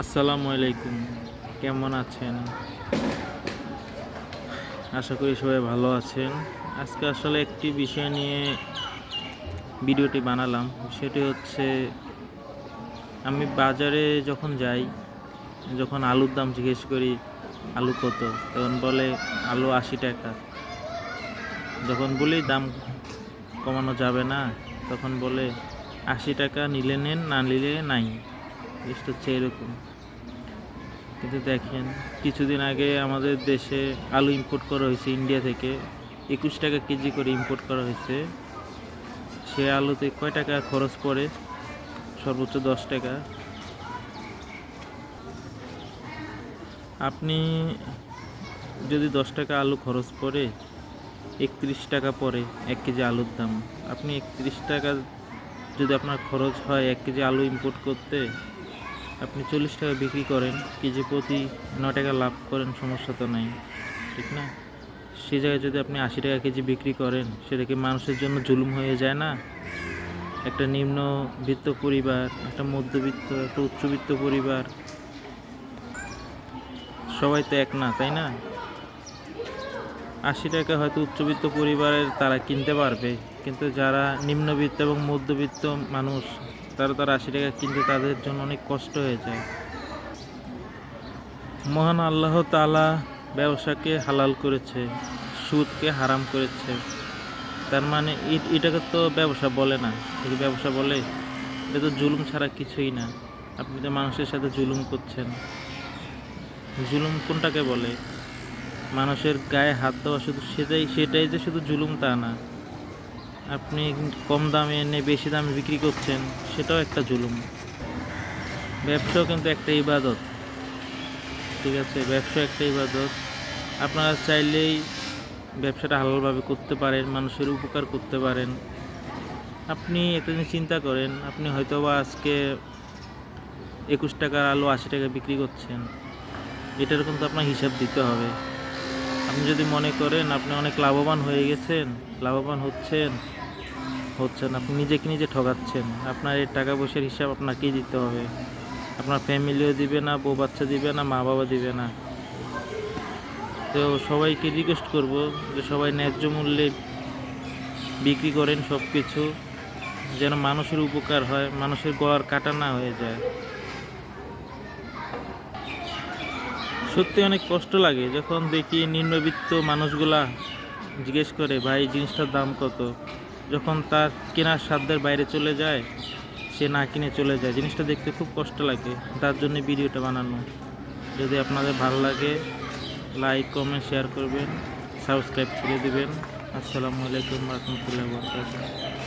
আসসালামু আলাইকুম। কেমন আছেন? আশা করি সবাই ভালো আছেন। আজকে আসলে একটি বিষয় নিয়ে ভিডিওটি বানালাম। সেটি হচ্ছে আমি বাজারে যখন যাই, যখন আলুর দাম জিজ্ঞেস করি আলু কত? তখন বলে আলু ৮০ টাকা। যখন বলি দাম কমানো যাবে না, তখন বলে ৮০ টাকা নিলে নেন, না নিলে নাই। জিনিসটা হচ্ছে এরকম। কিন্তু দেখেন, কিছুদিন আগে আমাদের দেশে আলু ইম্পোর্ট করা হয়েছে ইন্ডিয়া থেকে, ২১ টাকা কেজি করে ইম্পোর্ট করা হয়েছে। সে আলুতে কয় টাকা খরচ পড়ে? সর্বোচ্চ ১০ টাকা। আপনি যদি ১০ টাকা আলু খরচ পড়ে ৩১ টাকা পড়ে ১ কেজি আলুর দাম। আপনি ৩১ টাকা যদি আপনার খরচ হয় ১ কেজি আলু ইম্পোর্ট করতে, আপনি ৪০ টাকা বিক্রি করেন, কেজি প্রতি ৯ টাকা লাভ করেন, সমস্যা তো নাই, ঠিক না? সে জায়গায় যদি আপনি ৮০ টাকা কেজি বিক্রি করেন, সেটা কি মানুষের জন্য জুলুম হয়ে যায় না? একটা নিম্নবিত্ত পরিবার, একটা মধ্যবিত্ত, একটা উচ্চবিত্ত পরিবার, সবাই তো এক না, তাই না? ৮০ টাকা হয়তো উচ্চবিত্ত পরিবারের তারা কিনতে পারবে, কিন্তু যারা নিম্নবিত্ত এবং মধ্যবিত্ত মানুষ, তারা ৮০ টাকা কিনতে তাদের জন্য অনেক কষ্ট হয়ে যায়। মহান আল্লাহ তাআলা ব্যবসাকে হালাল করেছে, সুদকে হারাম করেছে। তার মানে এটাকে তো ব্যবসা বলে না। এটা ব্যবসা বলে? এটা তো জুলুম ছাড়া কিছুই না। আপনি তো মানুষের সাথে জুলুম করছেন। জুলুম কোনটাকে বলে? মানুষের গায়ে হাত দেওয়া শুধু সেটাই যে শুধু জুলুম তা না। আপনি কম দামে এনে বেশি দামে বিক্রি করছেন, সেটাও একটা জুলুম। ব্যবসাও কিন্তু একটা ইবাদত, ঠিক আছে? ব্যবসা একটা ইবাদত। আপনারা চাইলেই ব্যবসাটা হালালভাবে করতে পারেন, মানুষের উপকার করতে পারেন। আপনি একটা জিনিস চিন্তা করেন, আপনি হয়তোবা আজকে ২১ টাকার আলু ৮০ টাকা বিক্রি করছেন, এটার কিন্তু আপনার হিসাব দিতে হবে। আপনি যদি মনে করেন আপনি অনেক লাভবান হয়ে গেছেন, লাভবান হচ্ছেন, আপনি নিজেকে নিজে ঠকাচ্ছেন। আপনার এই টাকা পয়সার হিসাব আপনাকেই দিতে হবে। আপনার ফ্যামিলিও দিবে না, বউ বাচ্চা দিবে না, মা বাবা দিবে না। তো সবাইকে রিকোয়েস্ট করব যে সবাই ন্যায্য মূল্যে বিক্রি করেন সব কিছু, যেন মানুষের উপকার হয়, মানুষের গলার কাটা না হয়ে যায়। সত্যি অনেক কষ্ট লাগে যখন দেখি নিম্নবিত্ত মানুষগুলা জিজ্ঞেস করে, ভাই জিনিসটার দাম কত? যখন তার কেনার সাধ্যের বাইরে চলে যায়, সে না কিনে চলে যায়। জিনিসটা দেখতে খুব কষ্ট লাগে, তার জন্য ভিডিওটা বানানো। যদি আপনাদের ভালো লাগে, লাইক কমেন্ট শেয়ার করবেন, সাবস্ক্রাইব করে দেবেন। আসসালামু আলাইকুম ওয়া রাহমাতুল্লাহি ওয়া বারাকাতুহু।